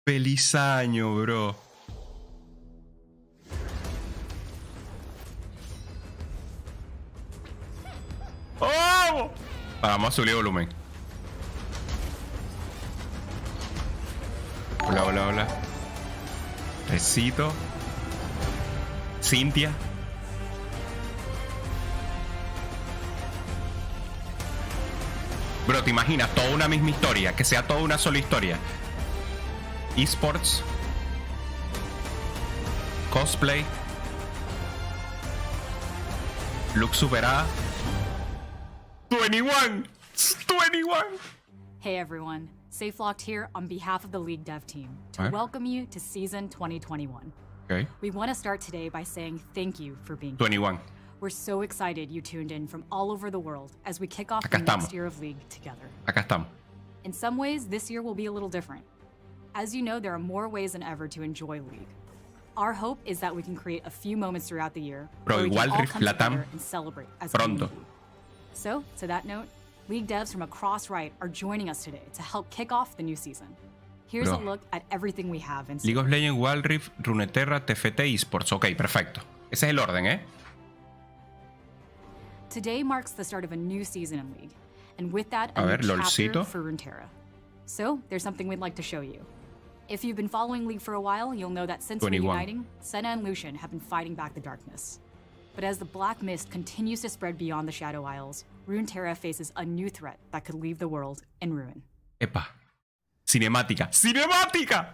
Feliz año, bro. ¡Oh! Vamos a subir el volumen. Hola, hola, hola. Recito. Cintia. Bro, ¿te imaginas toda una misma historia? Que sea toda una sola historia. Esports. Cosplay. Look superada. 21. 21. Hey everyone, SafeLocked here on behalf of the League Dev team to welcome you to season 2021. Okay. We want to start today by saying thank you for being 21. here. We're so excited you tuned in from all over the world as we kick off the next year of League together. Acá estamos. In some ways, this year will be a little different. As you know, there are more ways than ever to enjoy League. Our hope is that we can create a few moments throughout the year where we can all come together and celebrate as a community. So, to that note, League devs from across Riot are joining us today to help kick off the new season. Here's a look at everything we have in League of Legends, Wild Rift, Runeterra, TFT, Esports. Ok, perfecto. Ese es el orden, ¿eh? Today marks the start of a new season in League, and with that, a new chapter for Runeterra. So, there's something we'd like to show you. If you've been following League for a while, you'll know that since reuniting, Senna and Lucian have been fighting back the darkness. But as the black mist continues to spread beyond the Shadow Isles, Runeterra faces a new threat that could leave the world in ruin. Epa. Cinemática. ¡Cinemática!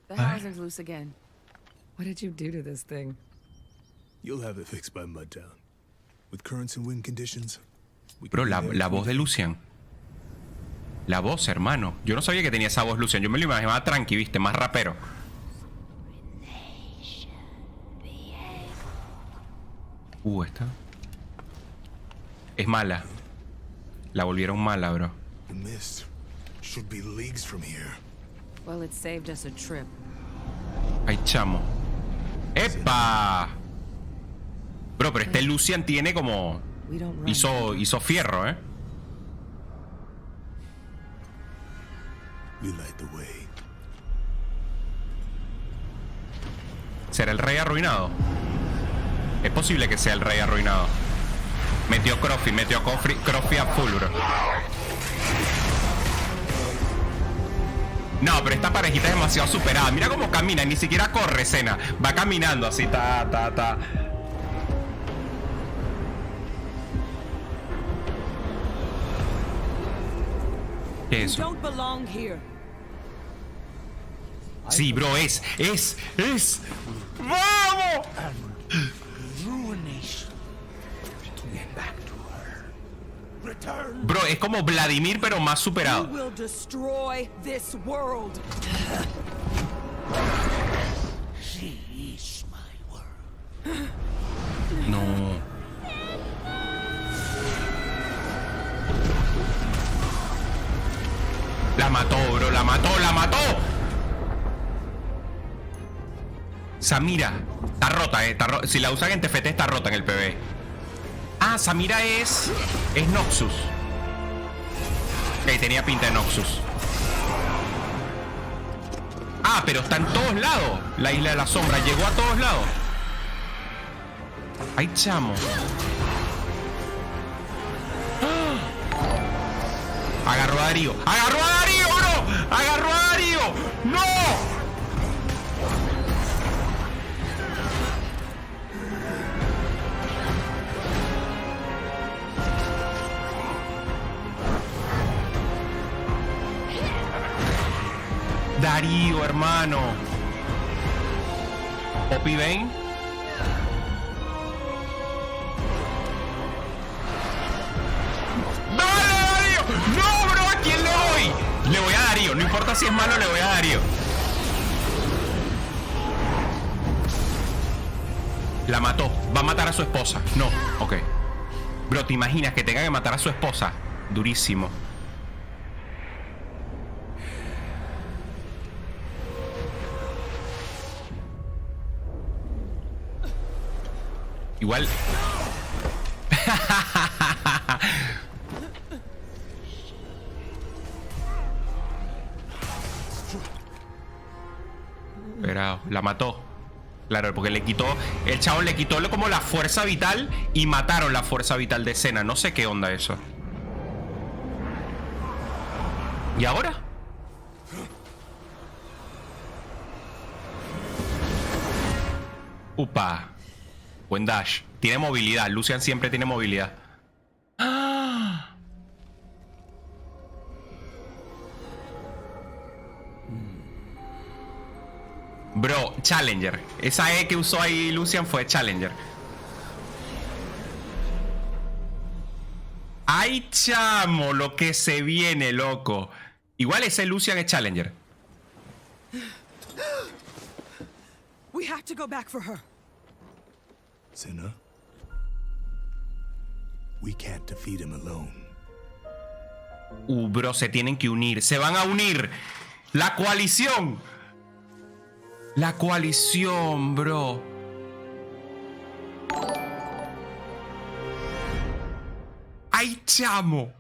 The housing's loose again. What did you do to this thing? You'll have it fixed by Mudtown. With currents and wind conditions. Bro, la voz de Lucian. La voz, hermano. Yo no sabía que tenía esa voz, Lucian. Yo me lo imaginaba tranqui, viste, más rapero. Esta. Es mala. La volvieron mala, bro. The mist should be leagues from here. Well, it saved us a trip. Ay, chamo. ¡Epa! Bro, pero este Lucian tiene como... Hizo fierro, ¿eh? We light the way. ¿Será el rey arruinado? Es posible que sea el rey arruinado. Metió Crofi a full, bro. No, pero esta parejita es demasiado superada. Mira cómo camina, ni siquiera corre, Senna. Va caminando así, ta. ¿Qué es eso? Sí, bro, es. ¡Vamos! Bro, es como Vladimir, pero más superado. No. La mató, bro, la mató. Samira. Está rota, si la usan en TFT está rota en el PvE. Ah, Samira es Noxus. Ok, tenía pinta de Noxus. Ah, pero está en todos lados. La isla de la sombra llegó a todos lados. Ay, chamo. Agarró a Darío. Bro. Agarró a Darío. ¡No! Darío, hermano. Poppy Bane. ¡Dale, Darío! ¡No, bro! ¿A quién le voy? Le voy a Darío. No importa si es malo, le voy a Darío. La mató. Va a matar a su esposa. No. Ok. Bro, ¿te imaginas que tenga que matar a su esposa? Durísimo. Igual. Pero la mató. Claro, porque le quitó... El chavo le quitó como la fuerza vital y mataron la fuerza vital de Senna. No sé qué onda eso. ¿Y ahora? Upa. Buen dash. Tiene movilidad. Lucian siempre tiene movilidad. ¡Ah! Bro, Challenger. Esa E que usó ahí Lucian fue Challenger. ¡Ay, chamo! Lo que se viene, loco. Igual ese Lucian es Challenger. We have to go back for her. Senna, we can't defeat him alone. Bro, se tienen que unir. Se van a unir. La coalición. La coalición, bro. ¡Ay, chamo!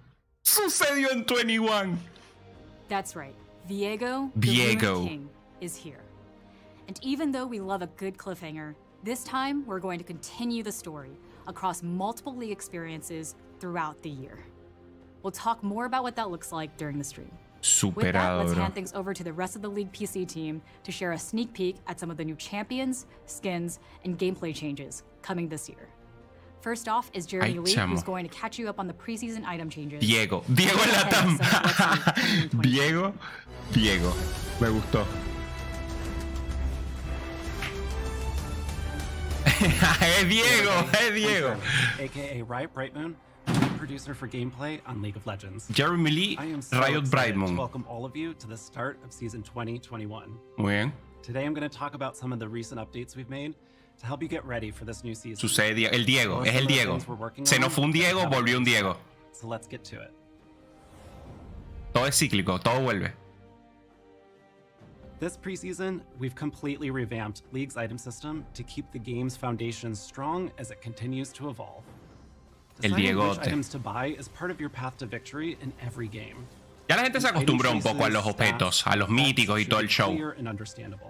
Sucedió en 21. That's right. Viego, the Ruined King, is here. And even though we love a good cliffhanger, this time we're going to continue the story across multiple league experiences throughout the year. We'll talk more about what that looks like during the stream. With that, let's hand things over to the rest of the League PC team to share a sneak peek at some of the new champions, skins, and gameplay changes coming this year. First off is Jeremy Lee, who's going to catch you up on the preseason item changes. Diego en la TAM. Diego. Me gustó. Es Diego. AKA Riot Brightmoon, producer for gameplay on League of Legends. Jeremy Lee, Riot Brightmoon. Welcome all of you to the start of season 2021. Muy bien. Today I'm going to talk about some of the recent updates we've made to help you get ready for this new season. Sucede el Diego, es el Diego. Se nos fue un Diego, volvió un Diego. So let's get to it. Todo es cíclico, todo vuelve. This preseason, we've completely revamped League's item system to keep the game's foundation strong as it continues to evolve. Deciding which items to buy is part of your path to victory in every game. Ya la gente se acostumbró un poco a los objetos, a los míticos y todo el show.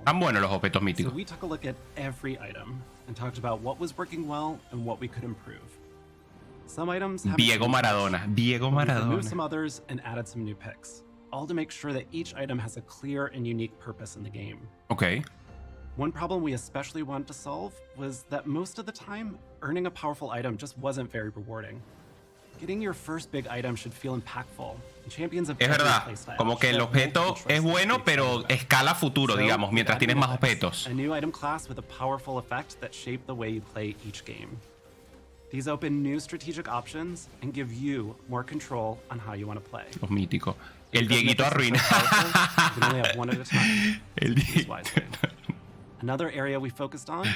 Tan buenos los objetos míticos. So we took a look at every item and talked about what was working well and what we could improve. Some items have Diego Maradona. Removed some others and added some new picks, all to make sure that each item has a clear and unique purpose in the game. Okay. One problem we especially wanted to solve was that most of the time, earning a powerful item just wasn't very rewarding. Getting your first big item should feel impactful. Champions of es verdad, como que el objeto es bueno, pero escala futuro, digamos, mientras tienes más objetos. A new item class with a powerful effect that shape the way you play each game. These open new strategic options and give you more control on how you want to play. Los míticos. El Dieguito arruina. El Dieguito. Another area we focused on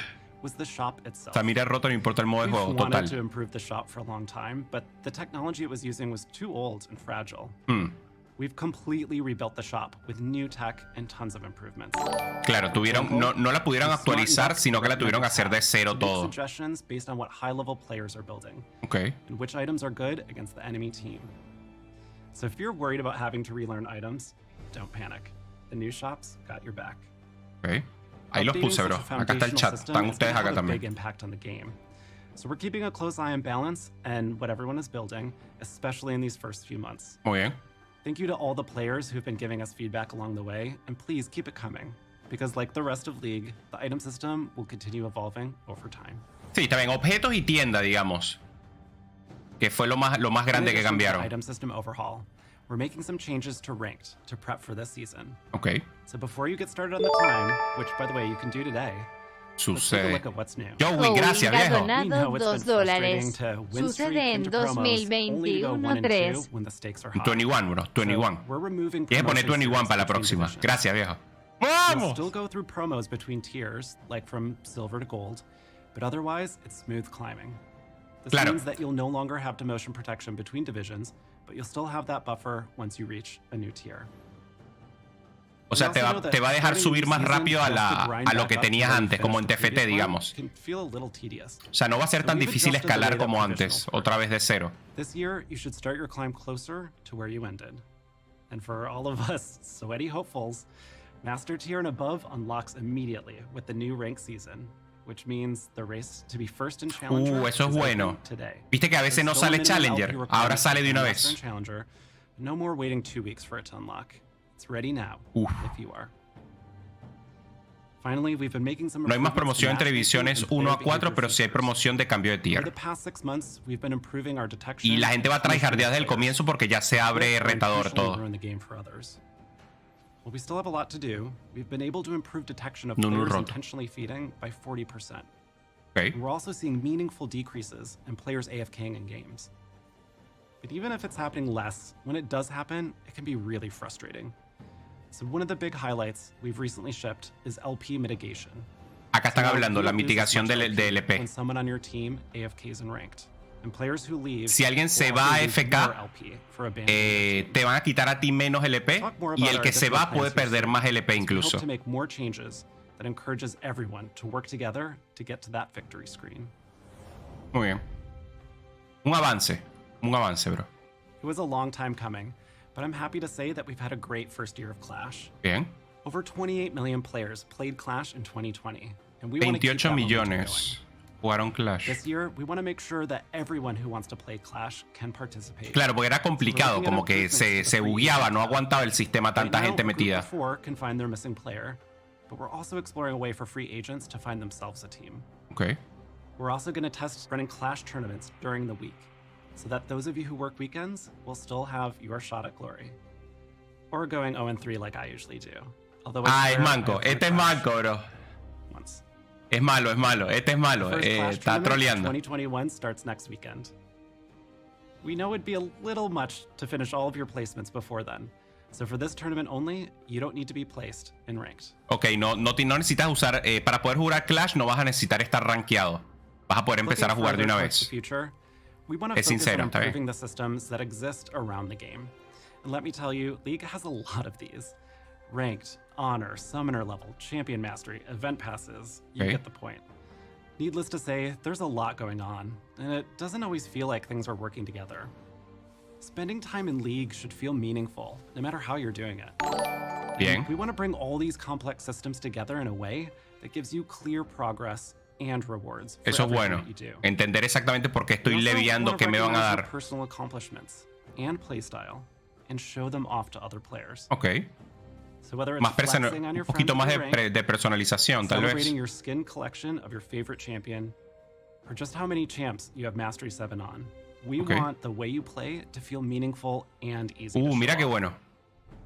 was the shop itself. Samira roto, no importa el modo de juego, We've total. wanted to improve the shop for a long time, but the technology it was using was too old and fragile. We've completely rebuilt the shop with new tech and tons of improvements. Claro, no la pudieron actualizar, sino que la tuvieron que hacer de cero todo. Suggestions based on what high-level players are building. Okay. And which items are good against the enemy team. So if you're worried about having to relearn items, don't panic. The new shops got your back. Okay. Ahí los puse, bro. Acá está el chat. Están ustedes acá también. So we're keeping a close eye on balance and what everyone is building, especially in these first few months. Muy bien. Thank you to all the players who've been giving us feedback along the way, and please keep it coming, because like the rest of League, the item system will continue evolving over time. Sí, está bien. Objetos y tienda, digamos. Que fue lo más grande que cambiaron. Item system overhaul. We're making some changes to ranked to prep for this season. Okay. So before you get started on the time, which by the way you can do today, let's take a look at what's new. Joey, gracias, viejo. We know it's been frustrating to win streak into promos only to go 1 and 2 when the stakes are high. 21, bro. 21. So we're removing Tienes que poner 21 para la próxima. Gracias, viejo. We'll still go through promos between tiers, like from silver to gold, but otherwise it's smooth climbing. This means that you'll no longer have demotion protection between divisions, but you'll still have that buffer once you reach a new tier. O sea, te va a dejar subir más rápido a lo que tenías antes, como en TFT, digamos. O sea, no va a ser tan difícil escalar como antes, otra vez de cero. This year, you should start your climb closer to where you ended. And for all of us sweaty hopefuls, Master tier and above unlocks immediately with the new rank season, which means the race to be first in Challenger eso es bueno. Viste que a veces no sale Challenger, ahora sale de una vez. No more waiting 2 weeks for it to unlock. It's ready now, if you are. Finally, we've been making some. No hay más promoción entre divisiones 1 a 4, pero sí hay promoción de cambio de tier. Y la gente va a tryhardear desde el comienzo porque ya se abre retador todo. While we still have a lot to do, we've been able to improve detection of players intentionally feeding by 40%. Okay. And we're also seeing meaningful decreases in players AFKing in games. But even if it's happening less, when it does happen, it can be really frustrating. So one of the big highlights we've recently shipped is LP mitigation. Acá están hablando la mitigación del LP. When someone on your team AFKs and ranked. And players who leave, si alguien se va a AFK, te van a quitar a ti menos LP y el que se va puede perder más LP incluso. Muy bien. Un avance, bro. It was a long time coming, but I'm happy to say that we've had a great first year of Clash. Bien. Over 28 million players played Clash in 2020, and we want to keep that 28 millones. Jugaron Clash. This year, we want to make sure that everyone who wants to play Clash can participate. Claro, porque era complicado, como que se bugueaba, no aguantaba el sistema tanta gente metida. Can find their missing player, but we're also exploring a way for free agents to find themselves a team. Okay. We're also going to test running Clash tournaments during the week, so that those of you who work weekends will still have your shot at glory. Or going 0-3 like I usually do. Although es manco. Este es manco, bro. Once. Es malo. Este es malo. Está troleando. 2021 starts next weekend. We know it'd be a little much to finish all of your placements before then. So for this tournament only, you don't need to be placed in ranked. Ok, no necesitas usar... para poder jugar Clash no vas a necesitar estar rankeado. Vas a poder empezar a jugar de una vez. Es sincero, está bien. The systems that exist around the game. And let me tell you, League has a lot of these. Ranked, Honor, Summoner level, Champion Mastery, Event Passes. You get the point. Needless to say, there's a lot going on, and it doesn't always feel like things are working together. Spending time in League should feel meaningful, no matter how you're doing it. Bien. We want to bring all these complex systems together in a way that gives you clear progress and rewards. Eso es bueno. Entender exactamente por qué estoy leviando, qué me van a dar. Personal accomplishments and playstyle, and show them off to other players. Okay. So whether it's un poquito más de personalización, tal vez. Celebrating your skin collection of your favorite champion, or just how many champs you have Mastery 7 on. We want the way you play to feel meaningful and easy to mira qué bueno.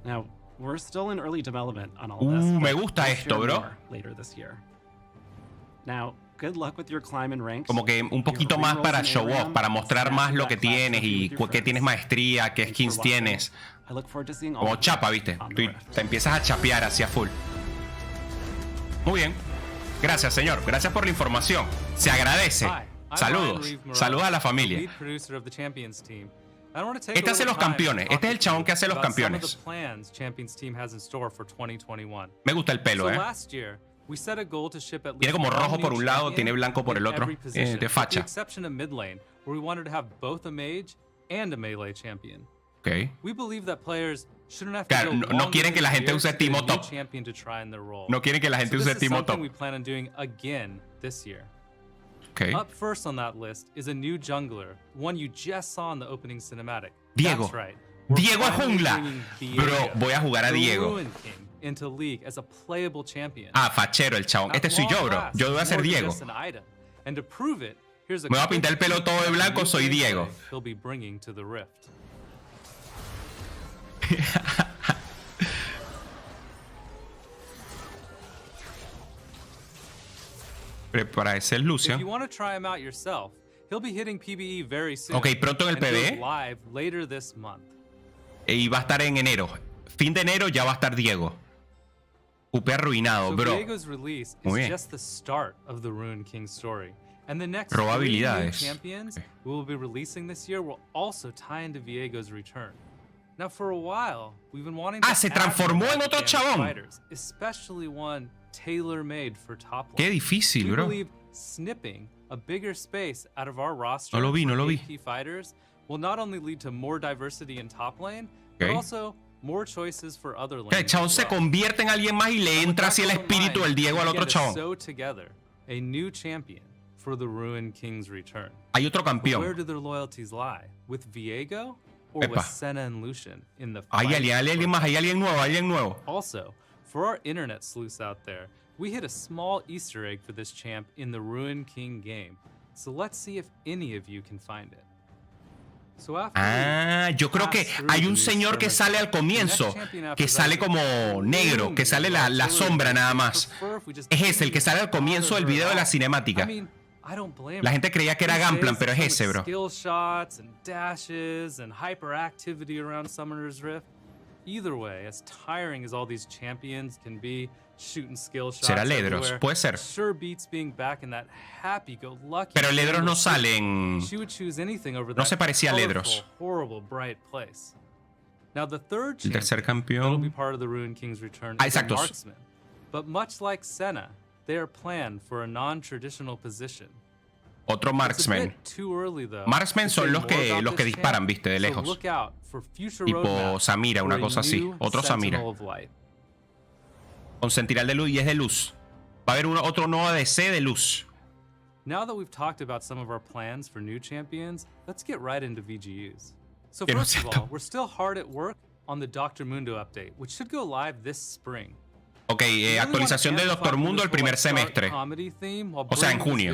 Now, we're still in early development on all of this. Me gusta esto, bro. Later this year. Now, good luck with your climb and ranks. Como que un poquito más para show off, para mostrar más lo que tienes y qué tienes maestría, qué skins tienes. Como chapa, ¿viste? Te empiezas a chapear hacia full. Muy bien. Gracias, señor. Gracias por la información. Se agradece. Saludos. Saludos a la familia. Este hace los campeones. Este es el chabón que hace los campeones. Me gusta el pelo, Tiene como rojo por un lado, tiene blanco por el otro. De facha. Okay. Claro, no quieren que la gente use Timo Top. No quieren que la gente use Timo Top. Okay. Up first on that list is a new jungler, one you just saw in the opening cinematic. Diego. That's right. Diego es jungla. Bro, voy a jugar a Diego. Into League as a playable champion. Fachero el chabón. Este soy yo, bro. Yo voy a ser Diego. And to prove it, here's a Me voy a pintar el pelo todo de blanco, soy Diego. He'll be bringing to the Rift. Para ese es Lucian. Ok, pronto en el PvE. Y va a estar en enero. Fin de enero ya va a estar Diego. UP arruinado, bro. Muy bien. Probabilidades. Se transformó en otro chabón. Qué difícil, bro. No lo vi. Will not only lead to more diversity in top lane, Okay. but also more choices for other El lanes. chabón se convierte en alguien más y le entra así el espíritu del Diego al otro chabón. So together, a new champion for the Ruined King's return. Hay otro But where campeón. do their loyalties lie? With Viego or Epa. with Senna and Lucian in the Hay fight alguien más, hay alguien nuevo, hay alguien nuevo. Also, for our internet sleuths out there, we hit a small Easter egg for this champ in the Ruined King game. So let's see if any of you can find it. So after Yo creo que hay un señor que sale al comienzo, que sale como negro, que sale la sombra nada más. Es ese, el que sale al comienzo del video de la cinemática. La gente creía que era Gunplan, pero es ese, bro. Skill shots and dashes and hyperactivity around Summoner's Rift. Either way, as tiring as all these champions can be, shooting skill shots ¿Será Ledros? everywhere, Puede ser. sure beats being back in that happy-go-lucky. Pero Ledros no sale en... She would choose anything over No that se parecía a Ledros. colorful, horrible, bright place. Now the third El tercer champion that'll be campeón. part of the Ruined King's return is a Exacto. marksman. But much like Senna, they are planned for a non-traditional position. Otro It's a marksman. bit too early, though, Marksmen to son say los more que about this disparan, champ, viste, de so lejos. look out for future Tipo roadmaps Samira, una for a cosa así. new Otro Samira. Sentinel of Light. Con Sentinel de luz y es de luz. Va a haber otro nuevo ADC de luz. Now that we've talked about some of our plans for new champions, let's get right into VGUs. So Que no first sea of all, tan- we're still hard at work on the Dr. Mundo update, which should go live this spring. Ok, actualización de Doctor Mundo el primer semestre. O sea, en junio.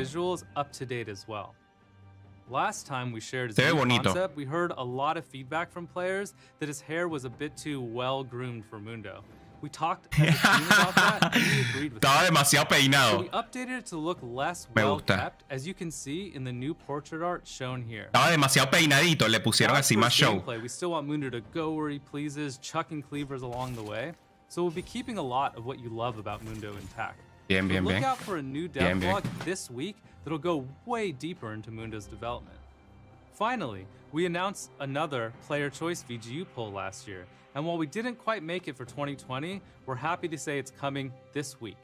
Last time we shared his Se ve new bonito. concept, we heard a lot of feedback from players that his hair was a bit too well groomed for Mundo. We talked as a team about that, and we agreed with Estaba that. demasiado So peinado. we updated it to look less Me well gusta. kept, as you can see in the new portrait art shown here. Estaba demasiado peinadito. Le pusieron Now, así for más his show. gameplay, we still want Mundo to go where he pleases, chucking cleavers along the way. So we'll be keeping a lot of what you love about Mundo intact. Bien, So bien, look bien. out for a new Bien, bien. devlog this week that'll go way deeper into Mundo's development. Finally, we announced another player choice VGU poll last year, and while we didn't quite make it for 2020, we're happy to say it's coming this week.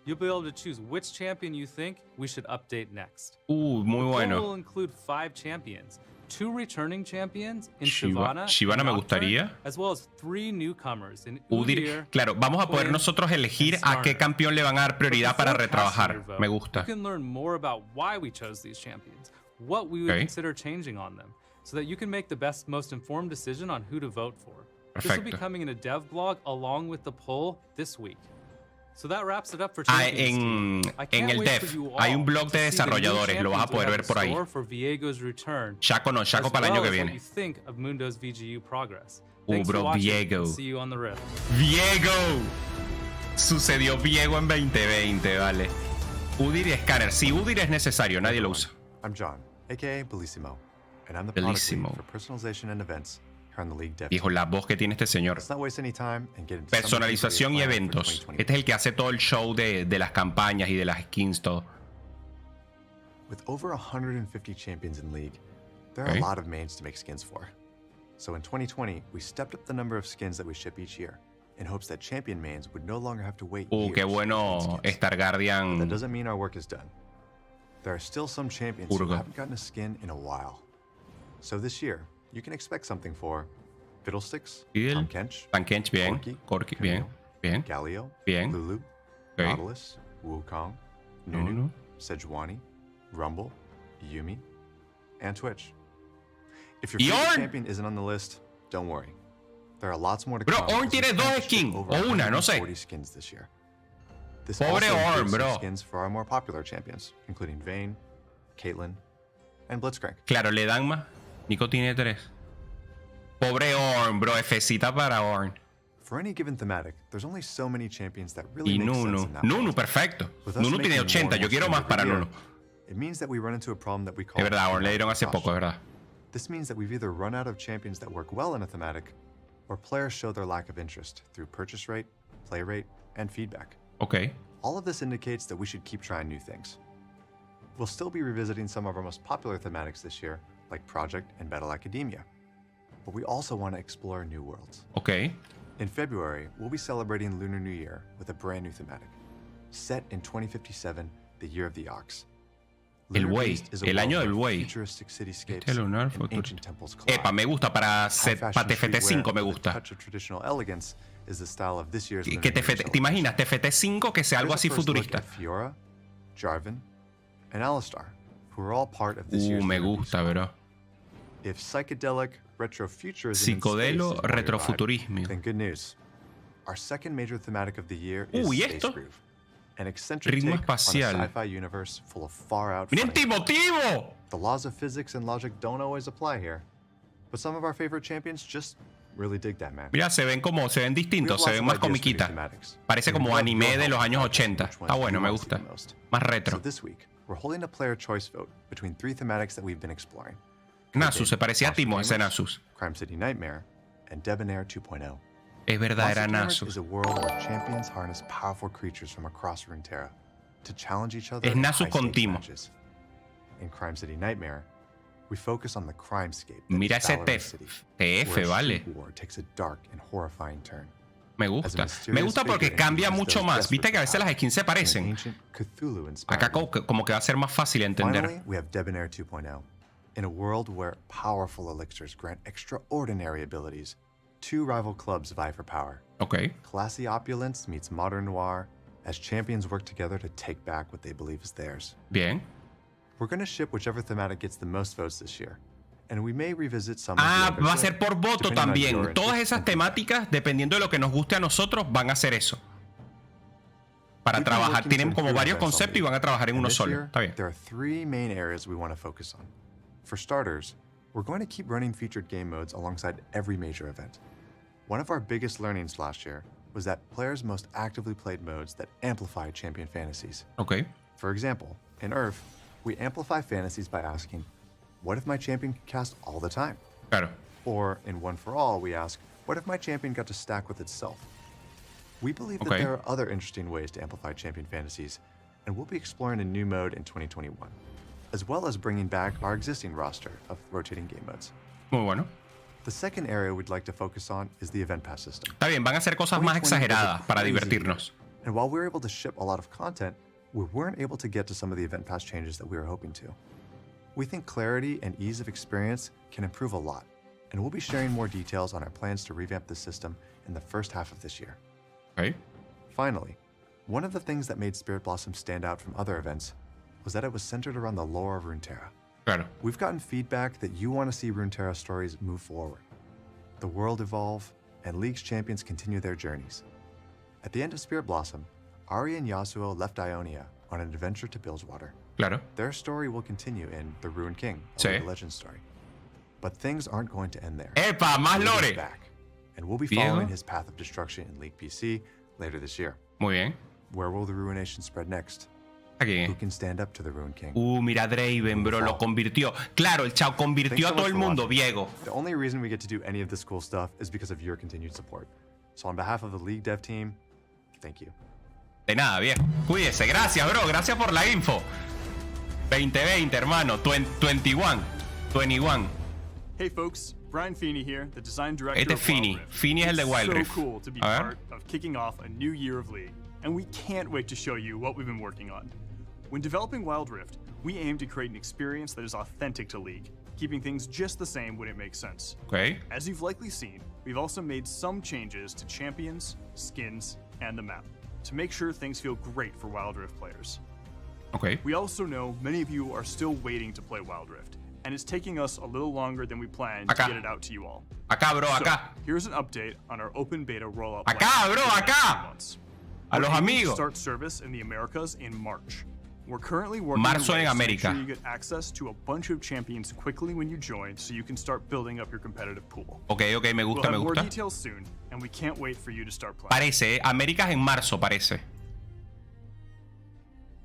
You'll be able to choose which champion you think we should update next. Muy The poll bueno. will include 5 champions, 2 returning champions in Shyvana Shyvana me and Nocturne, gustaría. as well as 3 newcomers in Udyr. Udyr. Claro, vamos a poder Quinn, nosotros elegir and a qué Skarner. campeón le van a dar prioridad para Before casting retrabajar. your vote, Me You gusta. can learn more about why we chose these champions, what we would Okay. consider changing on them, so that you can make the best, most informed decision on who to vote for. This will be Perfecto. coming in a dev blog along with the poll this week. So that wraps it up for Ah, Champions en Team. I can't el wait dev for you hay all un blog to de see the new desarrolladores. Lo vas a champions we poder have ver in por ahí. store for Viego's return, Chaco no, Chaco as para el año well que as what viene. you think of Mundo's VGU progress. Thanks Bro, for watching. Viego. See you on the Rift. Viego. Sucedió Viego en 2020, vale. Udyr y Scanner. Si Udyr es necesario, nadie lo usa. I'm John, aka Bellissimo, and I'm the product Bellissimo. lead for personalization and events here on the League Dev Hijo, team. la voz que tiene este señor. Let's not waste any time and get into some of the Personalización y plans for eventos. 2020. Este es el que hace todo el show de las campañas y de las skins, todo. With over 150 champions in League, there are Okay. a lot of mains to make skins for. So in 2020, we stepped up the number of skins that we ship each year in hopes that champion mains would no longer have to wait years Qué to bueno complete skins. Star That Guardian. doesn't mean our work is done. There are still some champions who Urgo. haven't gotten a skin in a while. So this year, you can expect something for Fiddlesticks, Fiddle, Tom Kench, Tan Kench, bien. Corki, Corki, bien. Camille, Bien. Galio, Bien. Lulu, Ok. Nautilus, Wukong, Nunu, Nunu. Sejuani, Rumble, Yumi, and Twitch. If your Y favorite Ornn. champion isn't on the list, don't worry. There are lots more to Bro, come. Ornn as we tiene plan dos to ship skins, over o una, no sé. 140 skins this year. This Pobre also Ornn, includes some bro. skins for our more popular champions, including Vayne, Caitlyn, and Blitzcrank. Claro, le dan más. Nico tiene 3. Pobre Ornn, bro. Fcita para Ornn. For any given thematic, there's only so many champions that really Y make sense Nunu. in that Nunu, world. perfecto. With us Nunu tiene making more 80. and Yo more quiero skins más para every Nunu. year, it means that we run into a problem that we call Es verdad, Ornn le dieron hace exhaustion. poco, es verdad. This means that we've either run out of champions that work well in a thematic, or players show their lack of interest through purchase rate, play rate, and feedback. Ok. All of this indicates that we should keep trying new things. We'll still be revisiting some of our most popular thematics this year, like Project and Battle Academia. But we also want to explore new worlds. Ok. In February, we'll be celebrating Lunar New Year with a brand new thematic, set in 2057, the year of the Ox. El buey, el año del buey. Este lunar Epa, me gusta para TFT 5, me gusta. Que ¿te imaginas? TFT 5 que sea algo así futurista. Me gusta, bro. Psicodelo retrofuturismo. ¿Y esto? Ritmo espacial. ¡Miren, Timotivo! The laws of physics and logic don't always apply here, but some of our favorite champions just really dig that, man. Mira, se ven distintos, se ven más comiquitas. Parece como anime de los años 80. Está bueno, me gusta. Más retro. So this week, we're holding a player choice vote between 3 thematics that we've been exploring. Nasus, se parecía a Timo ese Nasus. Crime City Nightmare and Debonair 2.0. Es verdad, era Nasus. Is a world where champions harness powerful creatures from across Runeterra to challenge each other. Es Nasus con Timo. In Crime City Nightmare, we focus on the crimescape. Mira ese TF, vale. Takes a dark and horrifying turn. Me gusta. Me gusta porque cambia mucho más. Viste que a veces las skins se parecen. Acá como que va a ser más fácil de entender. Finally, we have Debonair 2.0. In a world where powerful elixirs grant extraordinary abilities, 2 rival clubs vie for power. Okay. Classy opulence meets modern noir as champions work together to take back what they believe is theirs. Bien. We're going to ship whichever thematic gets the most votes this year. And we may revisit some of the va a ser por voto también. Todas esas temáticas, dependiendo de lo que nos guste a nosotros, van a hacer eso. Para trabajar, tienen como varios conceptos y van a trabajar en uno solo. Está bien. There are 3 main areas we want to focus on. For starters, we're going to keep running featured game modes alongside every major event. One of our biggest learnings last year was that players most actively played modes that amplify champion fantasies. Okay. For example, in Earth, we amplify fantasies by asking, what if my champion could cast all the time? Claro. Or in One for All, we ask, what if my champion got to stack with itself? We believe that there are other interesting ways to amplify champion fantasies, and we'll be exploring a new mode in 2021, as well as bringing back our existing roster of rotating game modes. Muy bueno. The second area we'd like to focus on is the event pass system. Está bien, van a hacer cosas más exageradas para divertirnos. And while we were able to ship a lot of content, we weren't able to get to some of the event pass changes that we were hoping to. We think clarity and ease of experience can improve a lot, and we'll be sharing more details on our plans to revamp the system in the first half of this year. Okay. Finally, one of the things that made Spirit Blossom stand out from other events was that it was centered around the lore of Runeterra. Claro. We've gotten feedback that you want to see Runeterra stories move forward, the world evolve, and League's champions continue their journeys. At the end of Spirit Blossom, Ahri and Yasuo left Ionia on an adventure to Bilgewater. Claro. Their story will continue in The Ruined King, a legend story. But things aren't going to end there. ¡Epa! ¡Más lore! Back, and we'll be following his path of destruction in League PC later this year. Muy bien. Where will the Ruination spread next? Aquí. Who can stand up to the Ruined King? Mira Draven, bro, lo convirtió. Claro, el chao convirtió a todo el mundo, Diego. The only reason we get to do any of this cool stuff is because of your continued support. So on behalf of the League dev team, thank you. De nada, viejo. Cuídese. Gracias, bro. Gracias por la info. 2020, hermano. 21. Hey, folks. Brian Feeney here, the design director Este es Feeney. Feeney es el de Wild Rift. So cool to be part of kicking off a new year of League, and we can't wait to show you what we've been working on. When developing Wild Rift, we aim to create an experience that is authentic to League, keeping things just the same when it makes sense. Okay. As you've likely seen, we've also made some changes to champions, skins, and the map to make sure things feel great for Wild Rift players. Okay. We also know many of you are still waiting to play Wild Rift, and it's taking us a little longer than we planned to get it out to you all. Acá, bro, acá. Here's an update on our open beta rollout. Acá, bro, acá. A los amigos. Start service in the Americas in March. We're currently working Marzo en to make América. sure you get access to a bunch of champions quickly when you join, so you can start building up your competitive pool. Okay, me gusta, we'll have more details soon, and we can't wait for you to start playing. Parece, Américas en marzo, parece.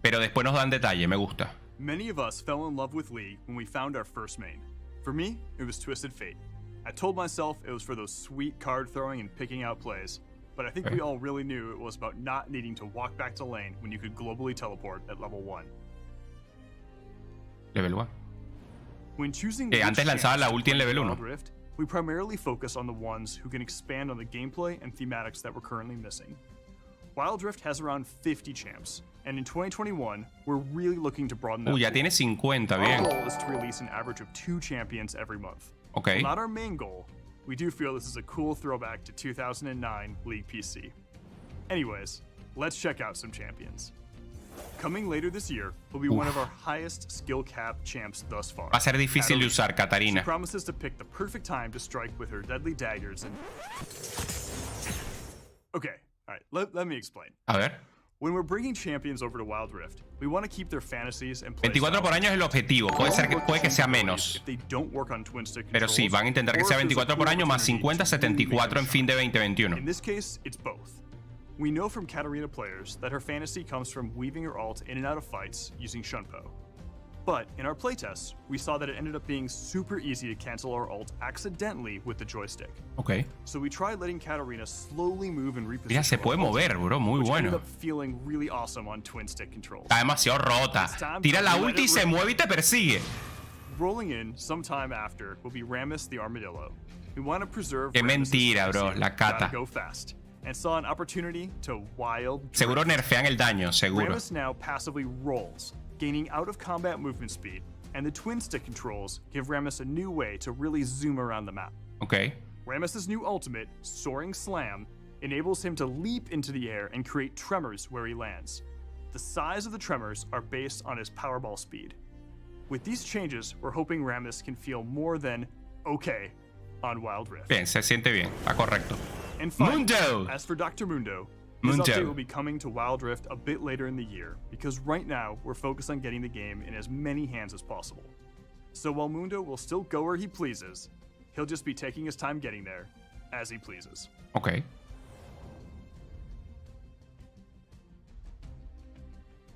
Pero después nos dan detalle, me gusta. Many of us fell in love with League when we found our first main. For me, it was Twisted Fate. I told myself it was for those sweet card throwing and picking out plays, but I think we all really knew it was about not needing to walk back to lane when you could globally teleport at level 1. Level 1. When choosing antes lanzaba la ulti en level 1. Rift, we primarily focus on the ones who can expand on the gameplay and thematics that we're currently missing. Wild Rift has around 50 champs, and in 2021, we're really looking to broaden that. Ya tiene 50, Our bien. goal is to release an average of 2 champions every month. Okay. While not our main goal, we do feel this is a cool throwback to 2009 League PC. Anyways, let's check out some champions. Coming later this year will be one of our highest skill cap champs thus far. Va a ser difícil de usar, Katarina. She promises to pick the perfect time to strike with her deadly daggers and... Okay, alright, let me explain. A ver. When we're bringing champions over to Wild Rift, we want to keep their fantasies and 24 por año es el objetivo. Puede que sea menos. Pero sí, van a intentar que sea 24 por año más 50, 74 en fin de 2021. In this case, it's both. We know from Katarina players that her fantasy comes from weaving her ult in and out of fights using Shunpo. But in our playtests, we saw that it ended up being super easy to cancel our ult accidentally with the joystick. Okay. So we tried letting Katarina slowly move and reposition. Mira, se puede mover, bro, muy Ended bueno. up feeling really awesome on twin stick controls. Está demasiado rota. Tira la ulti y se mueve y te persigue. Rolling in sometime after will be Rammus the Armadillo. We want to preserve. Qué mentira, bro, la cata. Go fast. And saw an opportunity to wild. Seguro nerfean el daño, seguro. Rammus now passively rolls, gaining out of combat movement speed, and the twin stick controls give Rammus a new way to really zoom around the map. Okay. Rammus's new ultimate, Soaring Slam, enables him to leap into the air and create tremors where he lands. The size of the tremors are based on his powerball speed. With these changes, we're hoping Rammus can feel more than okay on Wild Rift. Bien, se siente bien, está correcto. And finally, Mundo! As for Dr. Mundo, this update will be coming to Wild Rift a bit later in the year, because right now we're focused on getting the game in as many hands as possible. So while Mundo will still go where he pleases, he'll just be taking his time getting there, as he pleases. Okay.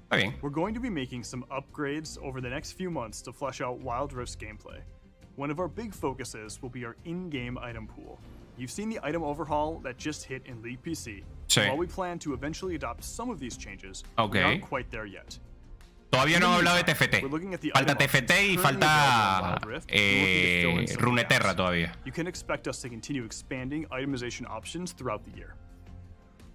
Está bien. We're going to be making some upgrades over the next few months to flesh out Wild Rift's gameplay. One of our big focuses will be our in-game item pool. You've seen the item overhaul that just hit in League PC. Sí. While we plan to eventually adopt some of these changes, Okay. we aren't quite there yet. Todavía no he hablado de TFT. Falta TFT y falta Runeterra todavía. You can expect us to continue expanding itemization options throughout the year.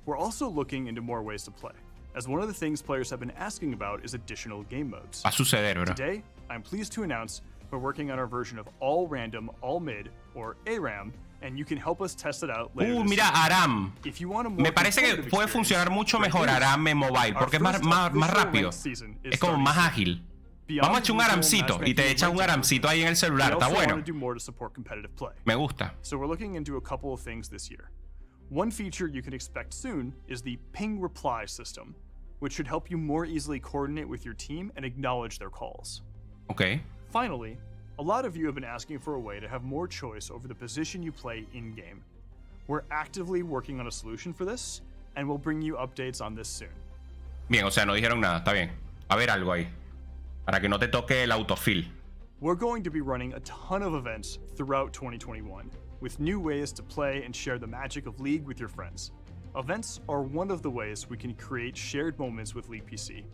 We're also looking into more ways to play, as one of the things players have been asking about is additional game modes. Va a suceder, bro. Today, I'm pleased to announce we're working on our version of All Random, All Mid, or ARAM, and you can help us test it out later. Mira, Aram. Me parece que puede funcionar mucho mejor Aram en mobile, porque es más rápido. Es como más ágil. Vamos a echar un Aramcito y te echas un Aramcito ahí en el celular. Está bueno. Me gusta. So we're looking into a couple of things this year. One feature you can expect soon is the ping reply system, which should help you more easily coordinate with your team and acknowledge their calls. Okay. Finally, a lot of you have been asking for a way to have more choice over the position you play in-game. We're actively working on a solution for this, and we'll bring you updates on this soon. Bien, o sea, no dijeron nada, está bien. A ver algo ahí, para que no te toque el autofill. We're going to be running a ton of events throughout 2021, with new ways to play and share the magic of League with your friends. Events are one of the ways we can create shared moments with League PC.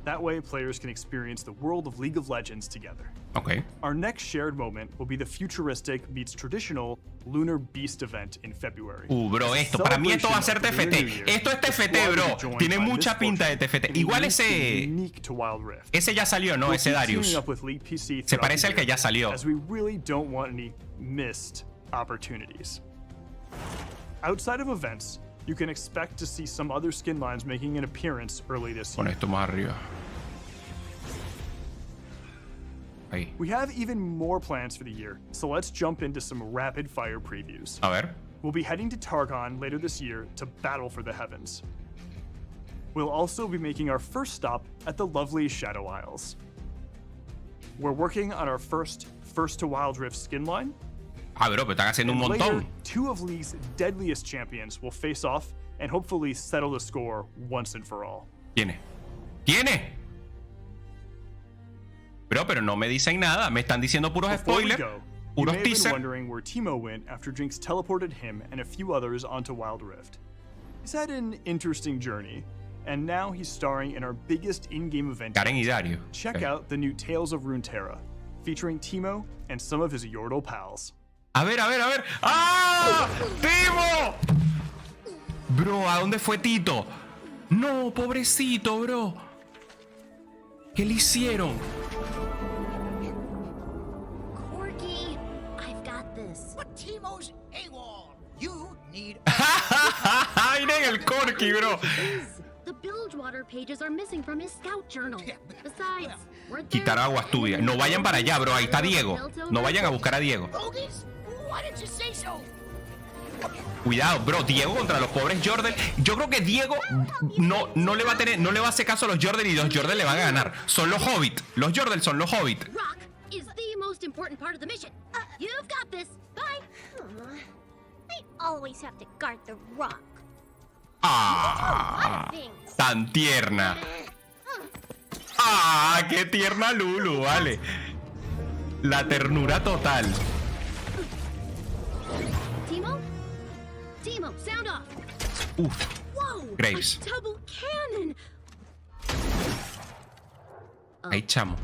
That way, players can experience the world of League of Legends together. Okay. Our next shared moment will be the futuristic meets traditional Lunar Beast event in February. Bro, para mí esto va a ser TFT. Esto es TFT, bro. Tiene mucha pinta de TFT. Igual ese ya salió, ¿no? Ese Darius. Se parece al que ya salió. As we really don't want any missed opportunities. Outside of events, you can expect to see some other skin lines making an appearance early this year. Pon esto más arriba. Ahí. We have even more plans for the year, so let's jump into some rapid fire previews. A ver. We'll be heading to Targon later this year to battle for the heavens. We'll also be making our first stop at the lovely Shadow Isles. We're working on our first to Wild Rift skin line. Bro, pero están haciendo un montón. Later, 2 of League's deadliest champions will face off and hopefully settle the score once and for all. ¿Quiénes? Bro, pero no me dicen nada. Me están diciendo puros spoilers, puros teasers. You may have been wondering where Teemo went after Jinx teleported him and a few others onto Wild Rift. He's had an interesting journey, and now he's starring in our biggest in-game event. Karen y Dario. Check out the new Tales of Runeterra, featuring Teemo and some of his Yordle pals. A ver. ¡Ah! ¡Timo! Bro, ¿a dónde fue Tito? No, pobrecito, bro. ¿Qué le hicieron? Corky, I've got this. But Timo's AWOL. You need. Miren el Corky, bro. The Bilgewater pages are missing from his scout journal. Besides, quitar aguas turbias. No vayan para allá, bro. Ahí está Diego. No vayan a buscar a Diego. Cuidado, bro. Diego contra los pobres Jordan. Yo creo que Diego no le va a hacer caso a los Jordan y los Jordan le van a ganar. Son los Hobbit. Los Jordan son los Hobbit. Rock is the most important part of the mission. You've got this. Bye. I always have to guard the rock. Ah, tan tierna. Ah, qué tierna Lulu, vale. La ternura total. Timo, sound off. Uf. Whoa, Graves. a double cannon. Ahí, chamo.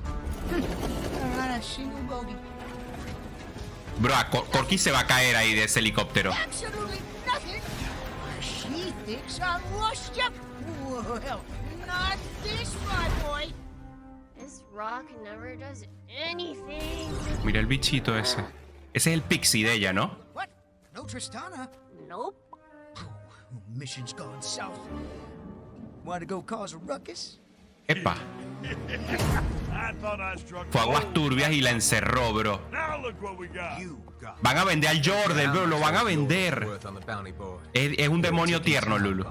Bro, Corky se va a caer ahí de ese helicóptero. Absolutely nothing. She thinks I lost you. Well, not this, my boy. This rock never does anything. Mira el bichito ese. Ese es el pixie de ella, ¿no? What? No Tristana? Nope. Mission's gone south. Want to go cause a ruckus? Epa. Fue aguas turbias y la encerró, bro. Van a vender al Jordan, bro. Lo van a vender. Es un demonio tierno, Lulu.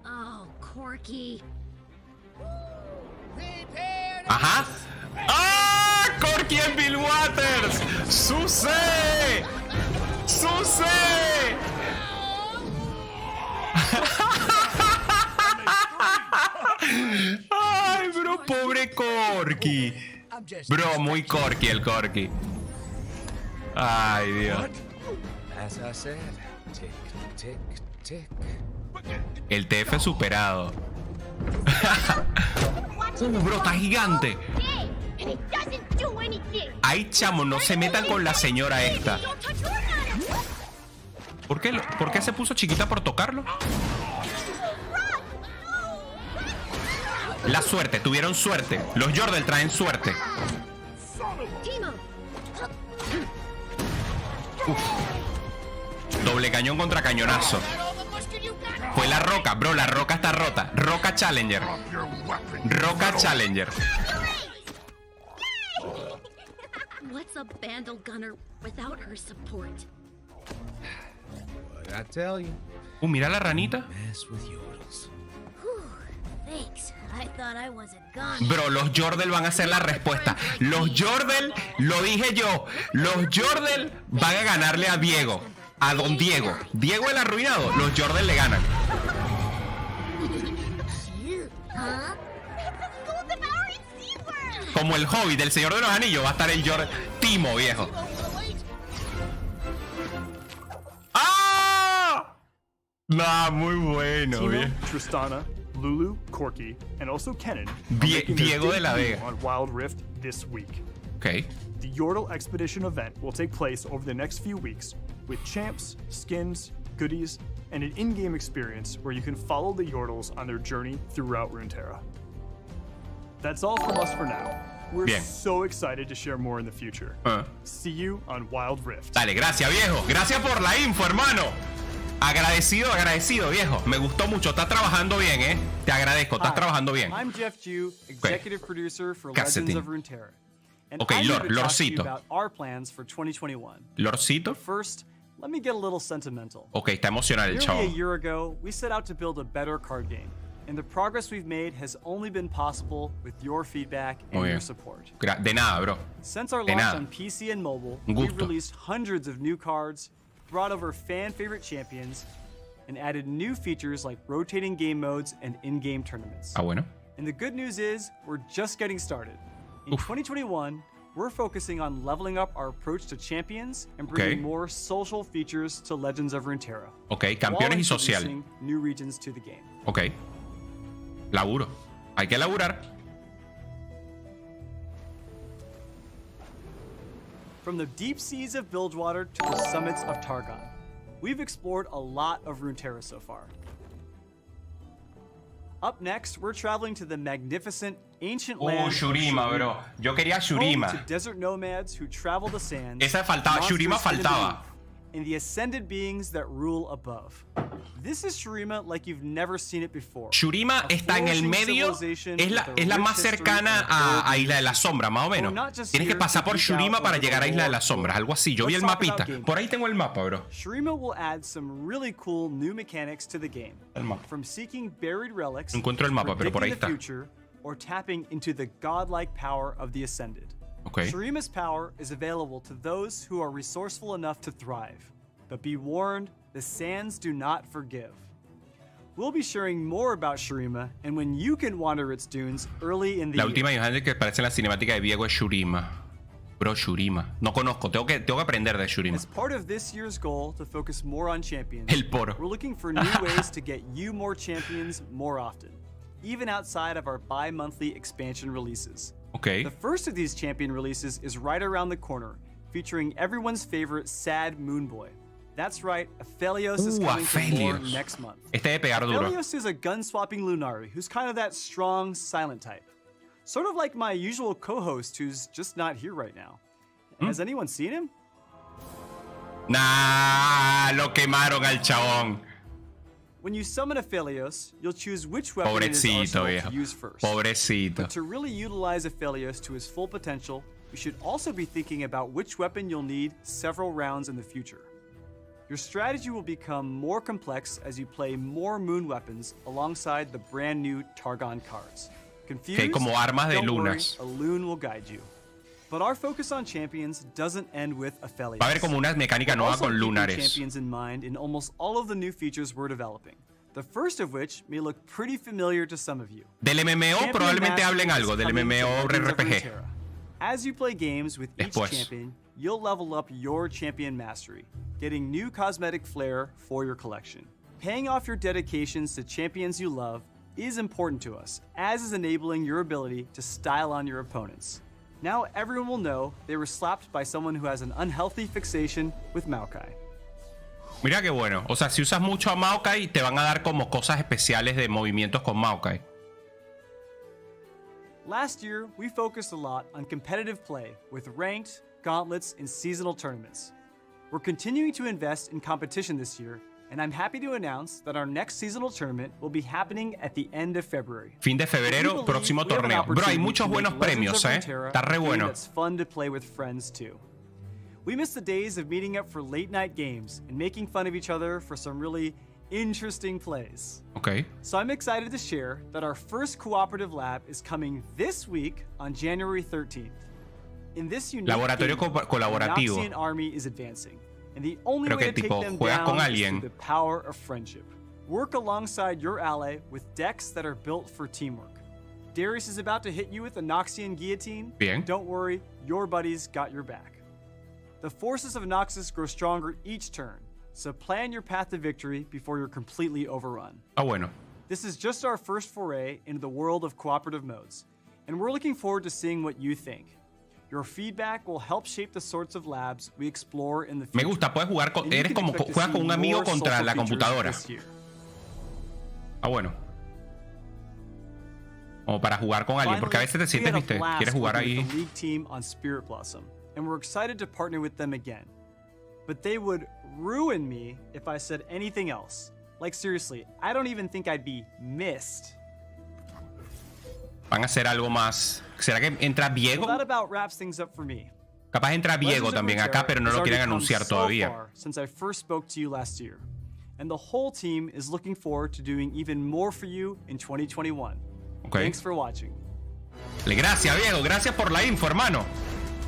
Oh, Corky. Ajá. ¡Ah! Corky en Bill Waters. ¡Suse! ¡Suse! Ay, bro, pobre Corky. Bro, muy Corky el Corky. Ay, Dios. El TF superado. Bro, está gigante. Ay, chamo, no se metan con la señora esta. ¿Por qué se puso chiquita por tocarlo? La suerte, tuvieron suerte. Los Jordan traen suerte. Uf. Doble cañón contra cañonazo. Fue la roca, bro, la roca está rota. Roca Challenger. Roca Challenger. What's a Bandle Gunner without her support? I tell you. Mira la ranita. Thanks. I thought I was a gun. Bro, los Jordan van a hacer la respuesta. Los Jordan, lo dije yo. Los Jordan van a ganarle a Diego. A don Diego. Diego el arruinado. Los Jordan le ganan. Como el Hobbit del Señor de los Anillos va a estar el Jordan. Timo, viejo. ¡Ah! Nah, muy bueno, Timo, viejo. Tristana, Lulu, Corky, and also Kennen Diego de la Vega on Wild Rift this week. Okay. The Yordle Expedition event will take place over the next few weeks with champs, skins, goodies, and an in-game experience where you can follow the Yordles on their journey throughout Runeterra. That's all from us for now. We're so excited to share more in the future. See you on Wild Rift. Dale, gracias, viejo. Gracias por la info, hermano. Agradecido, agradecido, viejo. Me gustó mucho. Estás trabajando bien, ¿eh? Te agradezco. Estás trabajando bien. I'm Jeff Jew, executive producer for Casseting. Legends of Runeterra. And Okay, I'm here to talk to you Lorcito. about our plans for 2021. Lorcito. First, let me get a little sentimental. Ok, está emocional el Nearly chavo. a year ago, we set out to build a better card game. And the progress we've made has only been possible with your feedback and your support. De nada, bro. Since our De launch nada. on PC and mobile, Un we've gusto. released hundreds of new cards, brought over fan-favorite champions, and added new features like rotating game modes and in-game tournaments. Ah, bueno. And the good news is, we're just getting started. In 2021, we're focusing on leveling up our approach to champions and bringing more social features to Legends of Runeterra. Ok, campeones y while social. introducing new regions to the game. Ok. Laburo. Hay que laburar. From the deep seas of Bilgewater to the summits of Targon, We've explored a lot of Runeterra so far. Up next, we're traveling to the magnificent ancient land Shurima, bro. Yo quería Shurima. to desert nomads who travel the sands. Esa faltaba, Shurima faltaba. And the ascended beings that rule above. This is Shurima like you've never seen it before. Shurima está en el medio, es la más cercana a Isla de las Sombras, más o menos. Tienes que pasar por Shurima para llegar a Isla de las Sombras, algo así. Yo vi el mapita. Por ahí tengo el mapa, bro. Shurima will add some really cool new mechanics to the game. El mapa. From seeking buried relics, Encuentro el mapa, pero por ahí está. Or tapping into the godlike power of the ascended. Okay. Shurima's power is available to those who are resourceful enough to thrive. But be warned, the sands do not forgive. We'll be sharing more about Shurima and when you can wander its dunes early in the La year. última imagen que aparece en la cinemática de Viego es Shurima. Bro, Shurima. No conozco, tengo que aprender de Shurima. As part of this year's goal to focus more on champions, El poro. we're looking for new ways to get you more champions more often, even outside of our bi-monthly expansion releases. Okay. The first of these champion releases is right around the corner, featuring everyone's favorite sad moon boy. That's right, Aphelios is coming to LoR next month. Este de pegar duro. Aphelios is a gun-swapping Lunari who's kind of that strong, silent type. Sort of like my usual co-host who's just not here right now. Has anyone seen him? Nah, lo quemaron al chabón. When you summon Aphelios, you'll choose which weapon in his arsenal to use first. Pobrecito. But to really utilize Aphelios to his full potential, you should also be thinking about which weapon you'll need several rounds in the future. Your strategy will become more complex as you play more moon weapons alongside the brand new Targon cards. Confused? Como armas de Don't lunas. worry, a loon will guide you. But our focus on champions doesn't end with Aphelios. Va a haber como una mecánica nueva con lunares. Champions in mind in almost all of the new features we're developing. The first of which may look pretty familiar to some of you. Del MMO probablemente hablen algo, del MMO RPG. As you play games with each champion, you'll level up your champion mastery, getting new cosmetic flair for your collection. Paying off your dedications to champions you love is important to us, as is enabling your ability to style on your opponents. Now everyone will know they were slapped by someone who has an unhealthy fixation with Maokai. Mira qué bueno. O sea, si usas mucho a Maokai, te van a dar como cosas especiales de movimientos con Maokai. Last year, we focused a lot on competitive play with ranked, gauntlets, and seasonal tournaments. We're continuing to invest in competition this year, and I'm happy to announce that our next seasonal tournament will be happening at the end of February. Fin de febrero, próximo torneo. Bro, hay muchos buenos premios, Está re bueno. It's fun to play with friends too. We miss the days of meeting up for late night games and making fun of each other for some really interesting plays. Okay. So I'm excited to share that our first cooperative lab is coming this week on January 13th. In this unique Laboratorio game, colaborativo. the Noxian army is advancing, and the only Pero way que to take tipo, them juegas con down is alguien. through the power of friendship. Work alongside your ally with decks that are built for teamwork. Darius is about to hit you with a Noxian guillotine. Bien. Don't worry, your buddies got your back. The forces of Noxus grow stronger each turn, so plan your path to victory before you're completely overrun. Bueno. This is just our first foray into the world of cooperative modes, and we're looking forward to seeing what you think. Your feedback will help shape the sorts of labs we explore in the future. Me gusta, puedes jugar con, eres como juegas con un amigo contra la computadora. Bueno. Como para jugar con alguien, porque a veces te sientes, viste, quieres jugar ahí. And we're excited to partner with them again. But they would ruin me if I said anything else. Like seriously, I don't even think I'd be missed. Van a hacer algo más. ¿Será que entra Viego? Well, that about wraps things up for me. Capaz entra Viego también acá, pero no lo quieren anunciar todavía. Since I first spoke to you last year. And the whole team is looking forward to doing even more for you in 2021. Okay. Thanks for watching. Gracias, Viego. Gracias por la info, hermano.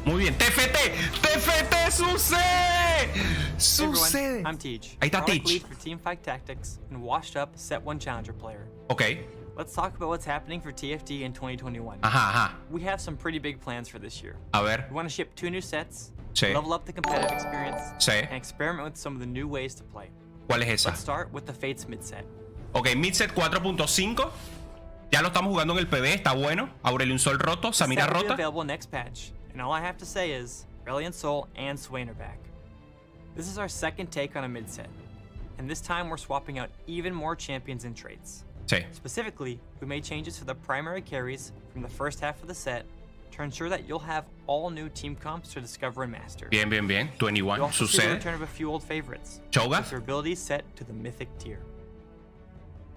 Muy bien. TFT. TFT sucede. Sucede. I'm Teach. Ahí está Teach. Lead for Teamfight Tactics and washed up Set 1 Challenger player. Okay. Let's talk about what's happening for TFT in 2021. Ajá. We have some pretty big plans for this year. A ver. We want to ship 2 new sets, Sí. level up the competitive experience, Sí. and experiment with some of the new ways to play. ¿Cuál es esa? Let's start with the Fates mid set. Ok, midset 4.5. Ya lo estamos jugando en el PB, está bueno. Aurelion Sol roto, Samira rota. Available next patch, and all I have to say is Brilliant Soul and Swain are back. This is our second take on a mid set. And this time we're swapping out even more champions and traits. Sí. Specifically, we made changes to the primary carries from the first half of the set to ensure that you'll have all new team comps to discover and master. Bien, bien, bien. 21 You'll also see the sucede. return of a few old favorites, Cho'Gath. with their abilities set to the mythic tier.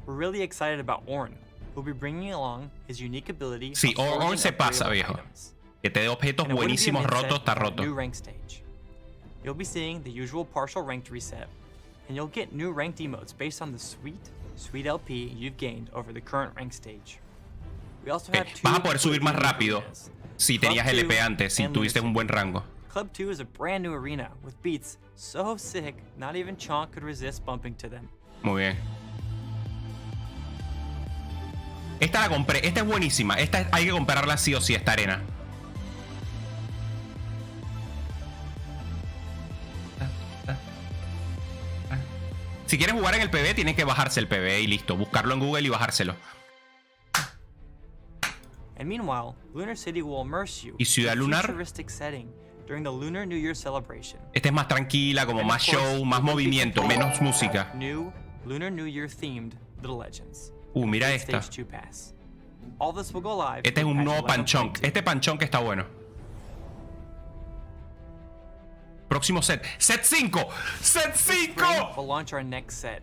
We're really excited about Ornn, who'll be bringing along his unique ability. Sí, Ornn se pasa, viejo. Que te dé objetos buenísimos rotos, está roto. New rank stage. You'll be seeing the usual partial ranked reset, and you'll get new ranked emotes based on the sweet LP you've gained over the current rank stage. We also have Vas a poder subir más rápido si tenías LP antes, si tuviste un buen rango. Club 2 is a brand new arena with beats so sick, not even Chonk could resist bumping to them. Muy bien. Esta la compré, esta es buenísima. Esta hay que comprarla sí o sí, esta arena. Si quieres jugar en el PB, tienes que bajarse el PB y listo. Buscarlo en Google y bajárselo. And meanwhile, Lunar City will immerse you ¿Y Ciudad Lunar? futuristic setting during the Lunar New Year celebration. Esta es más tranquila, como más show, más movimiento, menos música. New Lunar New Year themed Little Legends. Mira esta. Stage 2 pass. All this will go live. Este es un nuevo panchón. Este panchón que está bueno. Próximo set. Set 5. Set 5. We'll launch our next set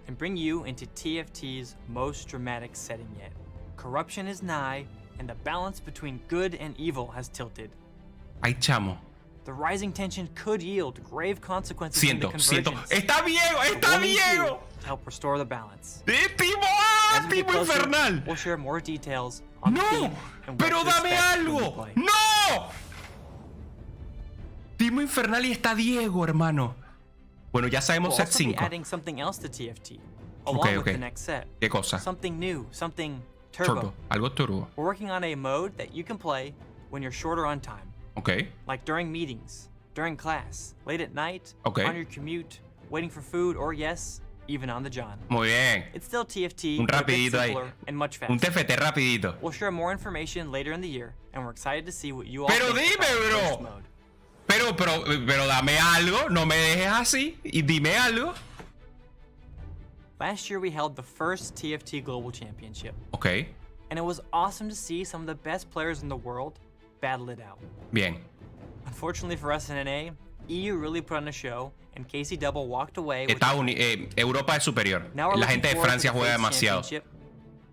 and bring you into TFT's most dramatic setting yet. Corruption is nigh, and the balance between good and evil has tilted. Ay, chamo. The rising tension could yield grave consequences in the Siento. convergence. ¡Está Diego! ¡Está Diego! To help restore the balance. ¡Timo! As we get ¡Timo closer, infernal! We'll share more details on the theme ¡No! and ¡Pero what to dame expect when you algo! play. ¡No! Timo infernal y está Diego, hermano. Bueno, ya sabemos We'll set also be 5. adding something else to TFT, along with the next set. ¿Qué cosa? Something new, something turbo. Algo turbo. We're working on a mode that you can play when you're shorter on time. Ok. Like during meetings, during class, late at night, Okay. on your commute, waiting for food, or yes, even on the John. Muy bien. It's still TFT, Un but a bit rapidito ahí. simpler and much faster. Un TFT rapidito. We'll share more information later in the year, and we're excited to see what you all Pero think dime, about bro. this mode. Pero dame algo, no me dejes así y dime algo. Last year we held the first TFT Global Championship. Ok. And it was awesome to see some of the best players in the world battle it out. Bien. Unfortunately for us in NA, EU really put on a show, and Casey Double walked away with Europa es superior. Now we're La looking gente de forward Francia to the juega Fates demasiado. Championship.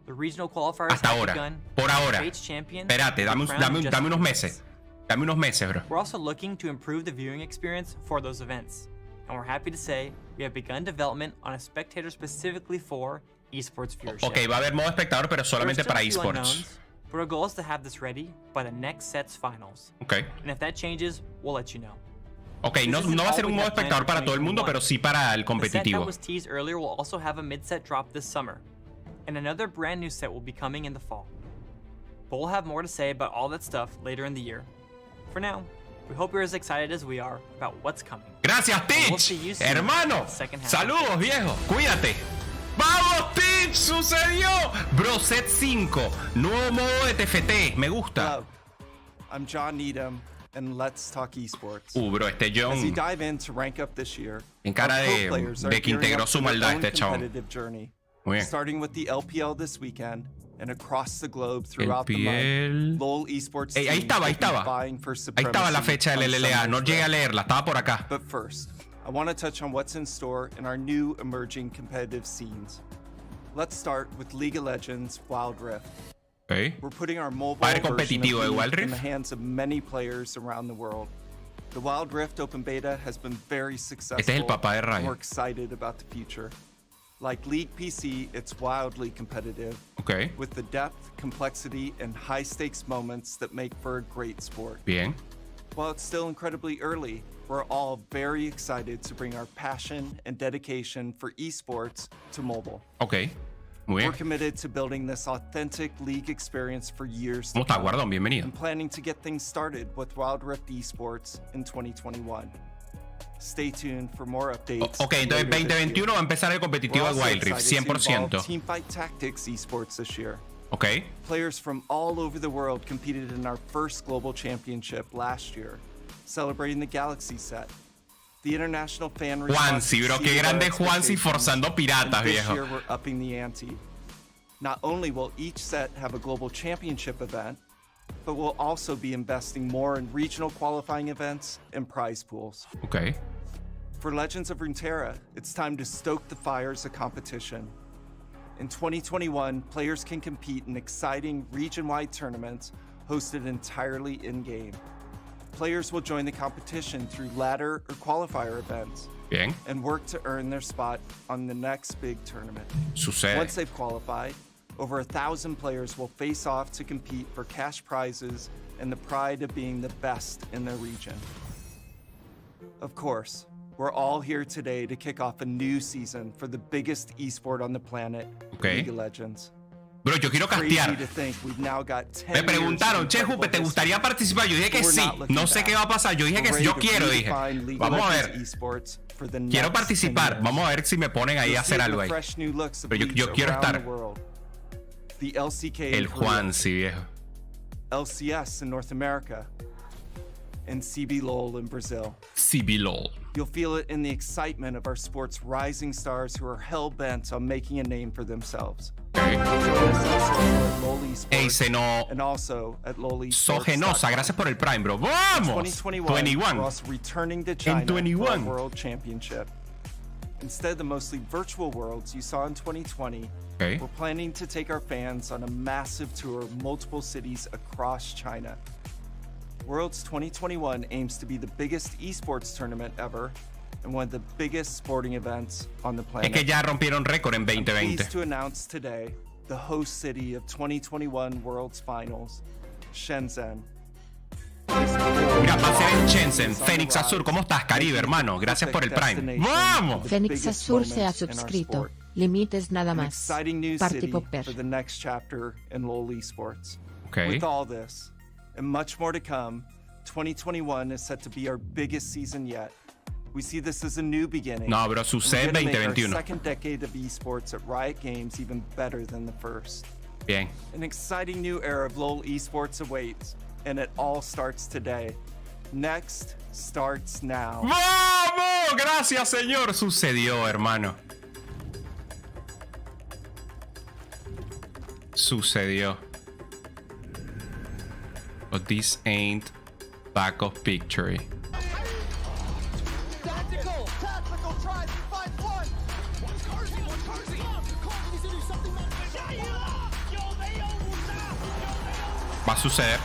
The regional qualifiers Hasta have ahora. begun. Por ahora. Fates champion Espérate, will be crowned just dame unos in meses. weeks. Dame unos meses, bro. We're also looking to improve the viewing experience for those events. And we're happy to say we have begun development on a spectator specifically for esports viewership. Ok, va a haber modo espectador, pero solamente para esports. But our goal is to have this ready by the next set's finals. Ok. And if that changes, we'll let you know. Ok, no va a ser un modo espectador para todo el mundo, pero sí para el The set that competitivo. was teased earlier will also have a mid-set drop this summer. And another brand new set will be coming in the fall. But we'll have more to say about all that stuff later in the year. For now, we hope you're as excited as we are about what's coming. Gracias, And we'll see you Teach. soon Hermano. in the second half. Saludos, viejo. Cuídate. ¡Vamos, Teach! ¡Sucedió! Bro, set 5. Nuevo modo de TFT. Me gusta. Hello. I'm John Needham, and let's talk esports. Bro, este John. As we dive in to rank up this year, En cara de que integró su maldad este chabón. Muy bien. Starting with the LPL this weekend and across the globe throughout the month. LoL esports ahí estaba. Ahí estaba la fecha del LLA. No llegué a leerla. Estaba por acá. But first, I want to touch on what's in store in our new emerging competitive scenes. Let's start with League of Legends Wild Rift. Okay. We're putting our mobile version competitivo de of Wild League in Rift. the hands of many players around the world. The Wild Rift open beta has been very successful. Este es el papá de Riot. We're excited about the future. Like League PC, it's wildly competitive. Okay. With the depth, complexity, and high-stakes moments that make for a great sport. Bien. While it's still incredibly early, we're all very excited to bring our passion and dedication for esports to mobile. Ok. Muy bien. We're committed to building this authentic league experience for years ¿Cómo está, Guardón? Bienvenido. and planning to get things started with Wild Rift Esports in 2021. Stay tuned for more updates. Ok, entonces 2021 va a empezar el competitivo de Wild Rift, 100%. Teamfight Tactics Esports this year. Ok. Players from all over the world competed in our first global championship last year, celebrating the Galaxy set. The international fan Juansi, bro, qué grande Juansi forzando piratas, viejo. This year we're upping the ante. Not only will each set have a global championship event, but we'll also be investing more in regional qualifying events and prize pools. Okay. For Legends of Runeterra, it's time to stoke the fires of competition. In 2021, players can compete in exciting region-wide tournaments hosted entirely in-game. Players will join the competition through ladder or qualifier events. Bien. And work to earn their spot on the next big tournament. Sucede. Once they've qualified, over 1,000 players will face off to compete for cash prizes and the pride of being the best in their region. Of course, we're all here today to kick off a new season for the biggest esport on the planet, League of Legends. Bro, yo quiero castear. Me preguntaron, che, Jupe, ¿te gustaría participar? Yo dije que sí. No sé qué va a pasar. Yo dije que sí. Yo quiero, dije. Vamos a ver. Quiero participar. Vamos a ver si me ponen ahí a hacer algo ahí. Pero yo quiero estar. El Juansi, viejo. LCS in North America. And CBLOL in Brazil. CBLOL. You'll feel it in the excitement of our sport's rising stars who are hell-bent on making a name for themselves. Ey, Seno. Sogenosa, gracias por el Prime, bro. ¡Vamos! 21. En 21. World Championship. Instead of the mostly virtual worlds you saw in 2020, we're planning to take our fans on a massive tour of multiple cities across China. Worlds 2021 aims to be the biggest esports tournament ever and one of the biggest sporting events on the planet. Es que ya rompieron récord en 2020. I'm pleased to announce today the host city of 2021 Worlds Finals, Shenzhen. Mira, va a ser en Shenzhen. Fénix Azur, ¿cómo estás, Caribe, hermano? Gracias por el Prime. ¡Vamos! Fénix Azur se ha suscrito. Límites nada más. Party Popper. For the next chapter in LoL esports. Okay. With all this and much more to come, 2021 is set to be our biggest season yet. We see this as a new beginning. No, bro, sucede 2021. Our second decade of esports at Riot Games even better than the first. Bien. An exciting new era of LoL esports awaits, and it all starts today. Next starts now. ¡Vamos! Gracias, señor. Sucedió, hermano. Sucedió. But this ain't back of picture. Va a suceder.